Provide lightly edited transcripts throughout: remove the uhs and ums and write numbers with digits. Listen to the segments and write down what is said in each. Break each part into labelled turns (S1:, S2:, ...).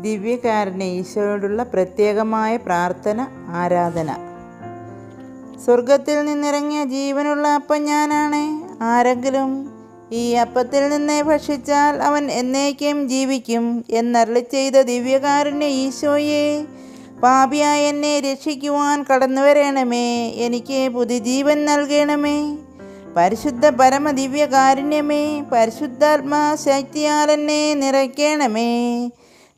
S1: ദിവ്യകാരുണ്യ ഈശോയോടുള്ള പ്രത്യേകമായ പ്രാർത്ഥന, ആരാധന. സ്വർഗത്തിൽ നിന്നിറങ്ങിയ ജീവനുള്ള അപ്പം ഞാനാണ്. ആരെങ്കിലും ഈ അപ്പത്തിൽ നിന്ന് ഭക്ഷിച്ചാൽ അവൻ എന്നേക്കും ജീവിക്കും എന്നരുളി ചെയ്ത ദിവ്യകാരുണ്യ ഈശോയെ, പാപിയായ എന്നെ രക്ഷിക്കുവാൻ കടന്നു വരണമേ. എനിക്ക് പുതുജീവൻ നൽകണമേ. പരിശുദ്ധ പരമ ദിവ്യകാരുണ്യമേ, പരിശുദ്ധാത്മാ ശക്തിയാൽ എന്നെ നിറയ്ക്കണമേ.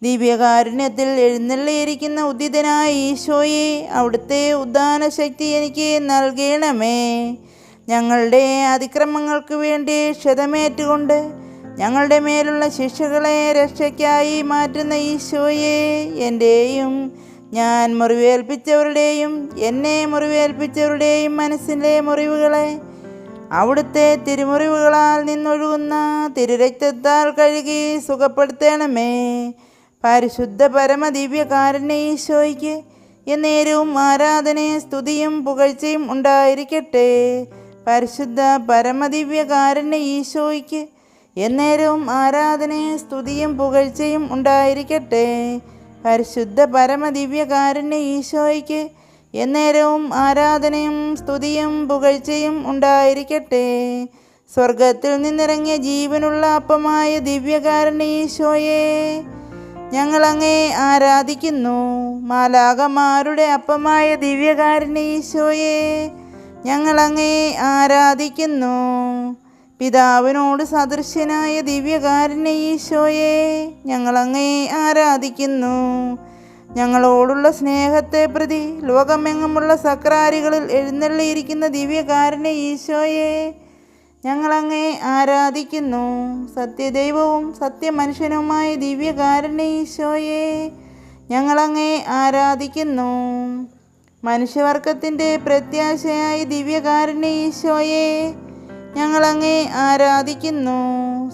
S1: ദിവ്യകാരുണ്യത്തിൽ എഴുന്നള്ളിയിരിക്കുന്ന ഉദ്ധിതനായ ഈശോയെ, അവിടുത്തെ ഉദ്ധാന ശക്തി എനിക്ക് നൽകണമേ. ഞങ്ങളുടെ അതിക്രമങ്ങൾക്ക് വേണ്ടി ക്ഷതമേറ്റുകൊണ്ട് ഞങ്ങളുടെ മേലുള്ള ശിക്ഷകളെ രക്ഷയ്ക്കായി മാറ്റുന്ന ഈശോയെ, എൻ്റെയും ഞാൻ മുറിവേൽപ്പിച്ചവരുടെയും എന്നെ മുറിവേൽപ്പിച്ചവരുടെയും മനസ്സിലെ മുറിവുകളെ അവിടുത്തെ തിരുമുറിവുകളാൽ നിന്നൊഴുകുന്ന തിരുരക്തത്താൽ കഴുകി സുഖപ്പെടുത്തണമേ. പരിശുദ്ധ പരമ ദിവ്യകാരുണ്യ ഈശോയ്ക്ക് എന്നേരവും ആരാധനയും സ്തുതിയും പുകഴ്ചയും ഉണ്ടായിരിക്കട്ടെ. പരിശുദ്ധ പരമ ദിവ്യകാരുണ്യ ഈശോയ്ക്ക് എന്നേരവും ആരാധനയും സ്തുതിയും പുകഴ്ചയും ഉണ്ടായിരിക്കട്ടെ. പരിശുദ്ധ പരമ ദിവ്യകാരുണ്യ ഈശോയ്ക്ക് എന്നേരവും ആരാധനയും സ്തുതിയും പുകഴ്ചയും ഉണ്ടായിരിക്കട്ടെ. സ്വർഗത്തിൽ നിന്നിറങ്ങിയ ജീവനുള്ള അപ്പമായ ദിവ്യകാരുണ്യ ഈശോയെ, ഞങ്ങളങ്ങേ ആരാധിക്കുന്നു. മാലാഖമാരുടെ അപ്പമായ ദിവ്യകാരുണ്യ ഈശോയെ, ഞങ്ങളങ്ങേ ആരാധിക്കുന്നു. പിതാവിനോട് സദൃശ്യനായ ദിവ്യകാരുണ്യ ഈശോയെ, ഞങ്ങളങ്ങേ ആരാധിക്കുന്നു. ഞങ്ങളോടുള്ള സ്നേഹത്തെ പ്രതി ലോകമെങ്ങുമുള്ള സക്രാരികളിൽ എഴുന്നള്ളിയിരിക്കുന്ന ദിവ്യകാരുണ്യ ഈശോയെ, ഞങ്ങളങ്ങേ ആരാധിക്കുന്നു. സത്യദൈവവും സത്യമനുഷ്യനുമായ ദിവ്യകാരുണ്യ ഈശോയെ, ഞങ്ങളങ്ങേ ആരാധിക്കുന്നു. മനുഷ്യവർഗത്തിൻ്റെ പ്രത്യാശയായ ദിവ്യകാരുണ്യ ഈശോയെ, ഞങ്ങളങ്ങേ ആരാധിക്കുന്നു.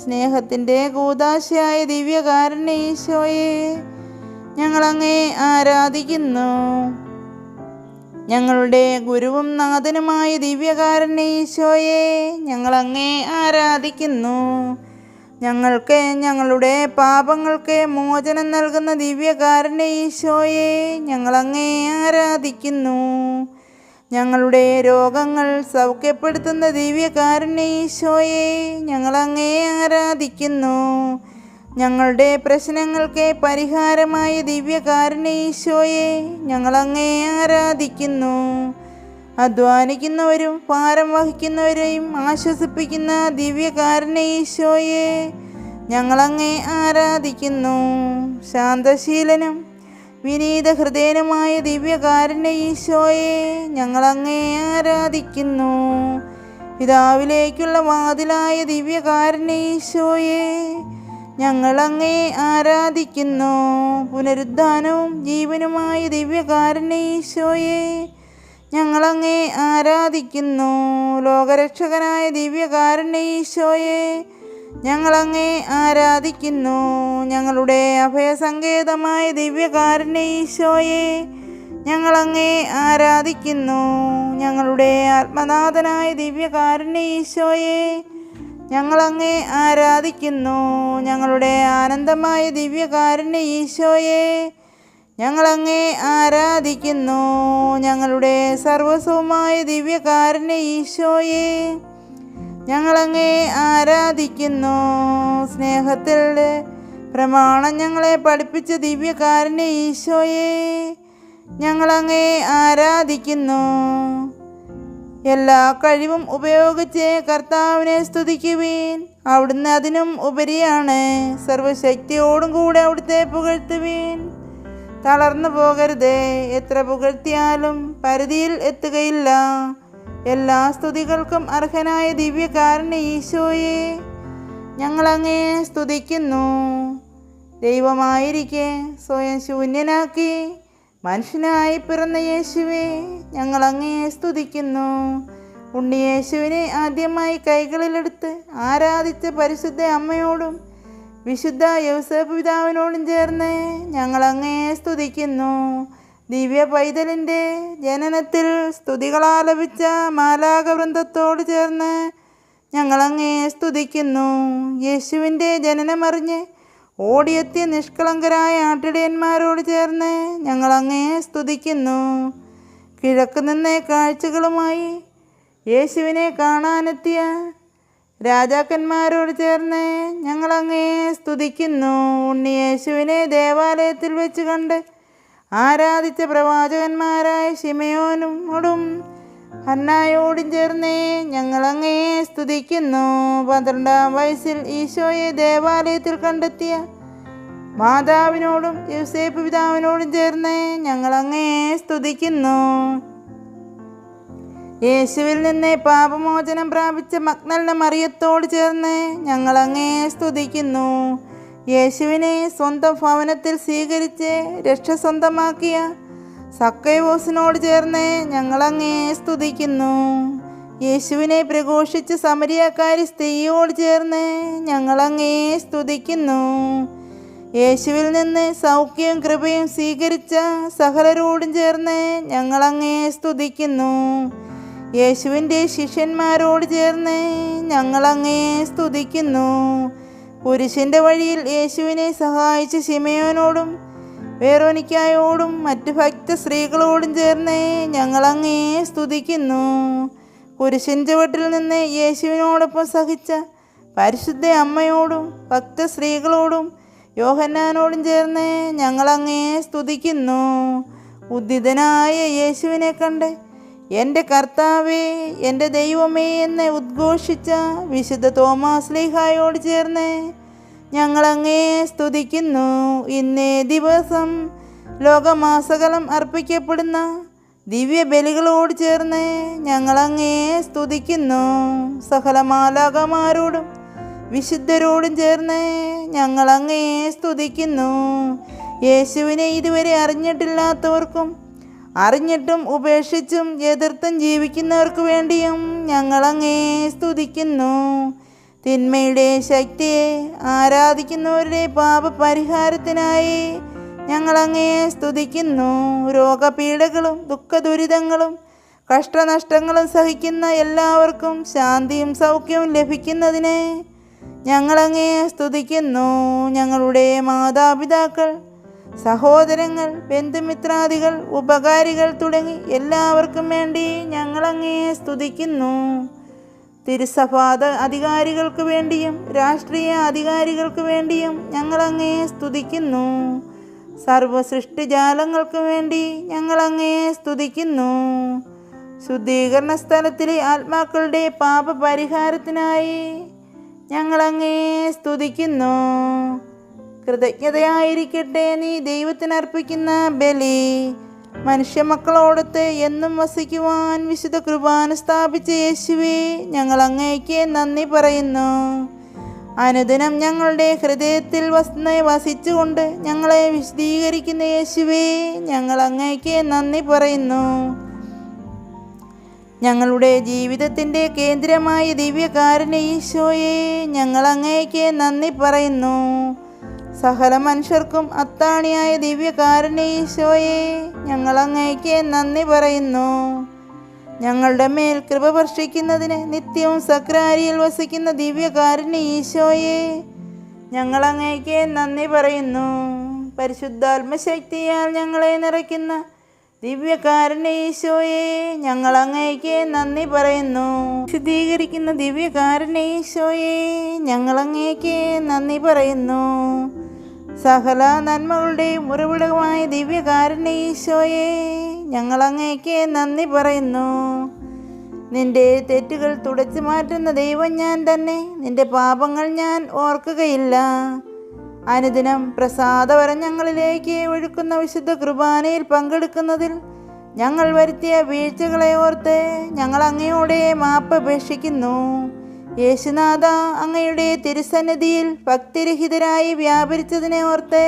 S1: സ്നേഹത്തിൻ്റെ കൂദാശയായ ദിവ്യകാരുണ്യ ഈശോയെ, ഞങ്ങളങ്ങേ ആരാധിക്കുന്നു. ഞങ്ങളുടെ ഗുരുവും നാഥനുമായ ദിവ്യകാരുണ്യ ഈശോയെ, ഞങ്ങളങ്ങേ ആരാധിക്കുന്നു. ഞങ്ങൾക്ക് ഞങ്ങളുടെ പാപങ്ങൾക്ക് മോചനം നൽകുന്ന ദിവ്യകാരുണ്യ ഈശോയെ, ഞങ്ങളങ്ങേ ആരാധിക്കുന്നു. ഞങ്ങളുടെ രോഗങ്ങൾ സൗഖ്യപ്പെടുത്തുന്ന ദിവ്യകാരുണ്യ ഈശോയെ, ഞങ്ങളങ്ങേ ആരാധിക്കുന്നു. ഞങ്ങളുടെ പ്രശ്നങ്ങൾക്ക് പരിഹാരമായ ദിവ്യകാരുണ്യ ഈശോയെ, ഞങ്ങളങ്ങേ ആരാധിക്കുന്നു. അധ്വാനിക്കുന്നവരും ഭാരം വഹിക്കുന്നവരെയും ആശ്വസിപ്പിക്കുന്ന ദിവ്യകാരുണ്യ ഈശോയെ, ഞങ്ങളങ്ങേ ആരാധിക്കുന്നു. ശാന്തശീലനും വിനീത ഹൃദയനുമായ ദിവ്യകാരുണ്യ ഈശോയെ, ഞങ്ങളങ്ങേ ആരാധിക്കുന്നു. പിതാവിലേക്കുള്ള വാതിലായ ദിവ്യകാരുണ്യ ഈശോയെ, ഞങ്ങളങ്ങേ ആരാധിക്കുന്നു. പുനരുദ്ധാനവും ജീവനുമായ ദിവ്യകാരുണ്യ ഈശോയെ, ഞങ്ങളങ്ങേ ആരാധിക്കുന്നു. ലോകരക്ഷകനായ ദിവ്യകാരുണ്യ ഈശോയെ, ഞങ്ങളങ്ങേ ആരാധിക്കുന്നു. ഞങ്ങളുടെ അഭയസങ്കേതമായ ദിവ്യകാരുണ്യ ഈശോയെ, ഞങ്ങളങ്ങേ ആരാധിക്കുന്നു. ഞങ്ങളുടെ ആത്മനാഥനായ ദിവ്യകാരുണ്യ ഈശോയെ, ഞങ്ങളങ്ങേ ആരാധിക്കുന്നു. ഞങ്ങളുടെ ആനന്ദമായ ദിവ്യകാരുണ്യ ഈശോയെ, ഞങ്ങളങ്ങേ ആരാധിക്കുന്നു. ഞങ്ങളുടെ സർവസ്വമായ ദിവ്യകാരുണ്യ ഈശോയെ, ഞങ്ങളങ്ങേ ആരാധിക്കുന്നു. സ്നേഹത്തിൽ പ്രമാണം ഞങ്ങളെ പഠിപ്പിച്ച ദിവ്യകാരുണ്യ ഈശോയെ, ഞങ്ങളങ്ങേ ആരാധിക്കുന്നു. എല്ലാ കഴിവും ഉപയോഗിച്ച് കർത്താവിനെ സ്തുതിക്കുവീൻ. അവിടുന്ന് അതിനും ഉപരിയാണ്. സർവശക്തിയോടും കൂടെ അവിടുത്തെ പുകഴ്ത്തുവീൻ. തളർന്നു പോകരുത്. എത്ര പുകഴ്ത്തിയാലും പരിധിയിൽ എത്തുകയില്ല. എല്ലാ സ്തുതികൾക്കും അർഹനായ ദിവ്യകാരുണ്യ ഈശോയെ, ഞങ്ങളങ്ങേ സ്തുതിക്കുന്നു. ദൈവമായിരിക്കെ സ്വയം ശൂന്യനാക്കി മനുഷ്യനായി പിറന്ന യേശുവെ, ഞങ്ങളങ്ങേ സ്തുതിക്കുന്നു. ഉണ്ണിയേശുവിനെ ആദ്യമായി കൈകളിലെടുത്ത് ആരാധിച്ച പരിശുദ്ധ അമ്മയോടും വിശുദ്ധ യൗസേപ്പ് പിതാവിനോടും ചേർന്ന് ഞങ്ങളങ്ങേ സ്തുതിക്കുന്നു. ദിവ്യ പൈതലിൻ്റെ ജനനത്തിൽ സ്തുതികളാലപിച്ച മാലാഖ വൃന്ദത്തോട് ചേർന്ന് ഞങ്ങളങ്ങേ സ്തുതിക്കുന്നു. യേശുവിൻ്റെ ജനനമറിഞ്ഞ് ഓടിയെത്തിയ നിഷ്കളങ്കരായ ആട്ടിടയന്മാരോട് ചേർന്ന് ഞങ്ങൾ അങ്ങയെ സ്തുതിക്കുന്നു. കിഴക്ക് നിന്ന് കാഴ്ചകളുമായി യേശുവിനെ കാണാനെത്തിയ രാജാക്കന്മാരോട് ചേർന്ന് ഞങ്ങൾ അങ്ങയെ സ്തുതിക്കുന്നു. ഉണ്ണി യേശുവിനെ ദേവാലയത്തിൽ വെച്ച് കണ്ട് ആരാധിച്ച പ്രവാചകന്മാരായ ശിമയോനോടും ഹന്നായോടും ചേർന്ന് ഞങ്ങൾ അങ്ങയെ സ്തുതിക്കുന്നു. 12-ാം വയസ്സിൽ ഈശോയെ ദേവാലയത്തിൽ കണ്ടെത്തിയ മാതാവിനോടും യോസേപ്പ് പിതാവിനോടും ചേർന്ന് ഞങ്ങൾ അങ്ങയെ സ്തുതിക്കുന്നു. യേശുവിൽ നിന്ന് പാപമോചനം പ്രാപിച്ച മഗ്ദലന മറിയത്തോട് ചേർന്ന് ഞങ്ങൾ അങ്ങയെ സ്തുതിക്കുന്നു. യേശുവിനെ സ്വന്തം ഭവനത്തിൽ സ്വീകരിച്ച് രക്ഷ സ്വന്തമാക്കിയ സക്കൈവോസിനോട് ചേർന്ന് ഞങ്ങൾ അങ്ങയെ സ്തുതിക്കുന്നു. യേശുവിനെ പ്രഘോഷിച്ച് സമരിയക്കാരി സ്ത്രീയോട് ചേർന്ന് ഞങ്ങൾ അങ്ങയെ സ്തുതിക്കുന്നു. യേശുവിൽ നിന്ന് സൗഖ്യവും കൃപയും സ്വീകരിച്ച സകലരോടും ചേർന്ന് ഞങ്ങൾ അങ്ങയെ സ്തുതിക്കുന്നു. യേശുവിൻ്റെ ശിഷ്യന്മാരോട് ചേർന്ന് ഞങ്ങൾ അങ്ങയെ സ്തുതിക്കുന്നു. കുരിശിൻ്റെ വഴിയിൽ യേശുവിനെ സഹായിച്ച ശിമയോനോടും വേറോനിക്കായോടും മറ്റ് ഭക്ത സ്ത്രീകളോടും ചേർന്ന് ഞങ്ങൾ അങ്ങയെ സ്തുതിക്കുന്നു. കുരിശിൻ ചുവട്ടിൽ നിന്ന് യേശുവിനോടൊപ്പം സഹിച്ച പരിശുദ്ധ അമ്മയോടും ഭക്ത സ്ത്രീകളോടും യോഹന്നാനോടും ചേർന്ന് ഞങ്ങൾ അങ്ങയെ സ്തുതിക്കുന്നു. ഉദ്ധിതനായ യേശുവിനെ കണ്ട് എൻ്റെ കർത്താവേ, എൻ്റെ ദൈവമേ എന്ന് ഉദ്ഘോഷിച്ച വിശുദ്ധ തോമാശ്ലീഹായോട് ചേർന്ന് ഞങ്ങൾ അങ്ങയെ സ്തുതിക്കുന്നു. ഇന്നേ ദിവസം ലോകമാസകലം അർപ്പിക്കപ്പെടുന്ന ദിവ്യ ബലികളോട് ചേർന്ന് ഞങ്ങൾ അങ്ങയെ സ്തുതിക്കുന്നു. സകല മാലാഖമാരോടും വിശുദ്ധരോടും ചേർന്ന് ഞങ്ങൾ അങ്ങയെ സ്തുതിക്കുന്നു. യേശുവിനെ ഇതുവരെ അറിഞ്ഞിട്ടില്ലാത്തവർക്കും അറിഞ്ഞിട്ടും ഉപേക്ഷിച്ചും എതിർത്തും ജീവിക്കുന്നവർക്ക് വേണ്ടിയും ഞങ്ങൾ അങ്ങയെ സ്തുതിക്കുന്നു. തിന്മയുടെ ശക്തിയെ ആരാധിക്കുന്നവരുടെ പാപപരിഹാരത്തിനായി ഞങ്ങൾ അങ്ങയെ സ്തുതിക്കുന്നു. രോഗപീഠകളും ദുഃഖദുരിതങ്ങളും കഷ്ടനഷ്ടങ്ങളും സഹിക്കുന്ന എല്ലാവർക്കും ശാന്തിയും സൗഖ്യവും ലഭിക്കുന്നതിന് ഞങ്ങൾ അങ്ങയെ സ്തുതിക്കുന്നു. ഞങ്ങളുടെ മാതാപിതാക്കൾ, സഹോദരങ്ങൾ, ബന്ധുമിത്രാദികൾ, ഉപകാരികൾ തുടങ്ങി എല്ലാവർക്കും വേണ്ടി ഞങ്ങൾ അങ്ങയെ സ്തുതിക്കുന്നു. തിരുസഭാ അധികാരികൾക്ക് വേണ്ടിയും രാഷ്ട്രീയ അധികാരികൾക്ക് വേണ്ടിയും ഞങ്ങൾ അങ്ങയെ സ്തുതിക്കുന്നു. സർവസൃഷ്ടിജാലങ്ങൾക്ക് വേണ്ടി ഞങ്ങൾ അങ്ങയെ സ്തുതിക്കുന്നു. ശുദ്ധീകരണ സ്ഥലത്തിലെ ആത്മാക്കളുടെ പാപപരിഹാരത്തിനായി ഞങ്ങൾ അങ്ങയെ സ്തുതിക്കുന്നു. കൃതജ്ഞതയായിരിക്കട്ടെ നീ ദൈവത്തിനർപ്പിക്കുന്ന ബലി. മനുഷ്യമക്കളോടൊത്ത് എന്നും വസിക്കുവാൻ വിശുദ്ധ കുർബാന സ്ഥാപിച്ച യേശുവേ, ഞങ്ങൾ അങ്ങേക്ക് നന്ദി പറയുന്നു. അനുദിനം ഞങ്ങളുടെ ഹൃദയത്തിൽ വസിച്ചുകൊണ്ട് ഞങ്ങളെ വിശദീകരിക്കുന്ന യേശുവേ, ഞങ്ങൾ അങ്ങേക്ക് നന്ദി പറയുന്നു. ഞങ്ങളുടെ ജീവിതത്തിൻ്റെ കേന്ദ്രമായ ദിവ്യകാരുണ്യ ഈശോയെ, ഞങ്ങൾ അങ്ങേക്ക് നന്ദി പറയുന്നു. സകല മനുഷ്യർക്കും അത്താണിയായ ദിവ്യകാരുണ്യ ഈശോയെ, ഞങ്ങൾ അങ്ങേക്ക് നന്ദി പറയുന്നു. ഞങ്ങളുടെ മേൽ കൃപ വർഷിക്കുന്നതിന് നിത്യവും സക്രാരിയിൽ വസിക്കുന്ന ദിവ്യകാരുണ്യ ഈശോയെ, ഞങ്ങൾ അങ്ങേക്ക് നന്ദി പറയുന്നു. പരിശുദ്ധാത്മശക്തിയാൽ ഞങ്ങളെ നിറയ്ക്കുന്ന ദിവ്യകാരുണ്യ ഈശോയെ, ഞങ്ങൾ അങ്ങേക്ക് നന്ദി പറയുന്നു. ശുദ്ധീകരിക്കുന്ന ദിവ്യകാരുണ്യ ഈശോയെ, ഞങ്ങൾ അങ്ങേക്ക് നന്ദി പറയുന്നു. സകല നന്മകളുടെയും ഉറവിടമായ ദിവ്യകാരുണ്യ ഈശോയെ, ഞങ്ങൾ അങ്ങേക്ക് നന്ദി പറയുന്നു. നിന്റെ തെറ്റുകൾ തുടച്ചു മാറ്റുന്ന ദൈവം ഞാൻ തന്നെ. നിന്റെ പാപങ്ങൾ ഞാൻ ഓർക്കുകയില്ല. അനുദിനം പ്രസാദവരം ഞങ്ങളിലേക്ക് ഒഴുക്കുന്ന വിശുദ്ധ കുർബാനയിൽ പങ്കെടുക്കുന്നതിൽ ഞങ്ങൾ വരുത്തിയ വീഴ്ചകളെ ഓർത്ത് ഞങ്ങൾ അങ്ങയോടെ മാപ്പ് അപേക്ഷിക്കുന്നു. യേശുനാഥ, അങ്ങയുടെ തിരുസന്നിധിയിൽ ഭക്തിരഹിതരായി വ്യാപരിച്ചതിനെ ഓർത്ത്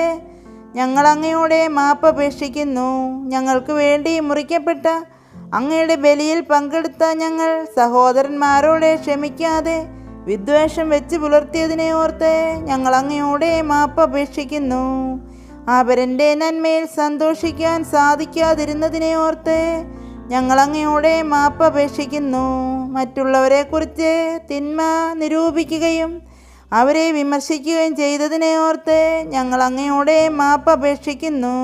S1: ഞങ്ങൾ അങ്ങയോടെ മാപ്പ് അപേക്ഷിക്കുന്നു. ഞങ്ങൾക്ക് വേണ്ടി മുറിക്കപ്പെട്ട അങ്ങയുടെ ബലിയിൽ പങ്കെടുത്ത ഞങ്ങൾ സഹോദരന്മാരോട് ക്ഷമിക്കാതെ വിദ്വേഷം വെച്ച് പുലർത്തിയതിനെ ഓർത്ത് ഞങ്ങൾ അങ്ങയോടെ മാപ്പ് അപേക്ഷിക്കുന്നു. അവരൻ്റെ നന്മയിൽ സന്തോഷിക്കാൻ സാധിക്കാതിരുന്നതിനെ ഓർത്ത് ഞങ്ങൾ അങ്ങയോടെ മാപ്പ് അപേക്ഷിക്കുന്നു. മറ്റുള്ളവരെക്കുറിച്ച് തിന്മ നിരൂപിക്കുകയും അവരെ വിമർശിക്കുകയും ചെയ്തതിനെ ഓർത്ത് ഞങ്ങൾ അങ്ങയോടെ മാപ്പ് അപേക്ഷിക്കുന്നു.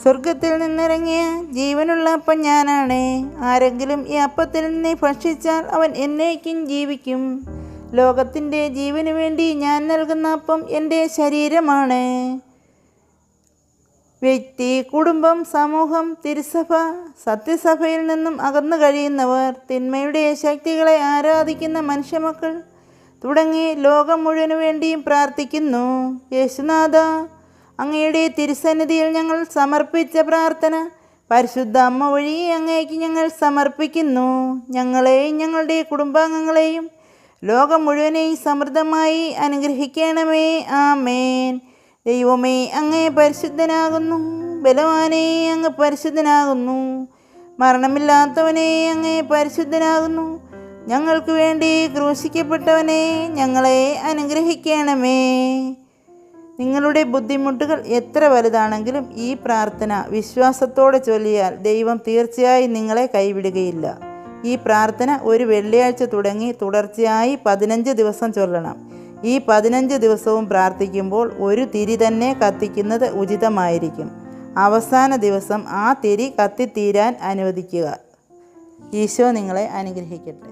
S1: സ്വർഗത്തിൽ നിന്നിറങ്ങിയ ജീവനുള്ള അപ്പം ഞാനാണ്. ആരെങ്കിലും ഈ അപ്പത്തിൽ നിന്ന് ഭക്ഷിച്ചാൽ അവൻ എന്നേക്കും ജീവിക്കും. ലോകത്തിൻ്റെ ജീവന് വേണ്ടി ഞാൻ നൽകുന്ന അപ്പം എൻ്റെ ശരീരമാണ്. വ്യക്തി, കുടുംബം, സമൂഹം, തിരുസഭ, സത്യസഭയിൽ നിന്നും അകന്നു കഴിയുന്നവർ, തിന്മയുടെ ശക്തികളെ ആരാധിക്കുന്ന മനുഷ്യമക്കൾ തുടങ്ങി ലോകം മുഴുവനു വേണ്ടിയും പ്രാർത്ഥിക്കുന്നു. യേശുനാഥ, അങ്ങയുടെ തിരുസന്നിധിയിൽ ഞങ്ങൾ സമർപ്പിച്ച പ്രാർത്ഥന പരിശുദ്ധ അമ്മ വഴി അങ്ങേക്ക് ഞങ്ങൾ സമർപ്പിക്കുന്നു. ഞങ്ങളെയും ഞങ്ങളുടെ കുടുംബാംഗങ്ങളെയും ലോകം മുഴുവനെയും സമൃദ്ധമായി അനുഗ്രഹിക്കണമേ. ആമേൻ. ദൈവമേ, അങ്ങേ പരിശുദ്ധനാകുന്നു. ബലവാനേ, അങ്ങ് പരിശുദ്ധനാകുന്നു. മരണമില്ലാത്തവനെ, അങ്ങേ പരിശുദ്ധനാകുന്നു. ഞങ്ങൾക്ക് വേണ്ടി ക്രൂശിക്കപ്പെട്ടവനെ, ഞങ്ങളെ അനുഗ്രഹിക്കണമേ. നിങ്ങളുടെ ബുദ്ധിമുട്ടുകൾ എത്ര വലുതാണെങ്കിലും ഈ പ്രാർത്ഥന വിശ്വാസത്തോടെ ചൊല്ലിയാൽ ദൈവം തീർച്ചയായും നിങ്ങളെ കൈവിടുകയില്ല. ഈ പ്രാർത്ഥന ഒരു വെള്ളിയാഴ്ച തുടങ്ങി തുടർച്ചയായി 15 ദിവസം ചൊല്ലണം. ഈ 15 ദിവസവും പ്രാർത്ഥിക്കുമ്പോൾ ഒരു തിരി തന്നെ കത്തിക്കുന്നത് ഉചിതമായിരിക്കും. അവസാന ദിവസം ആ തിരി കത്തിത്തീരാൻ അനുവദിക്കുക. ഈശോ നിങ്ങളെ അനുഗ്രഹിക്കട്ടെ.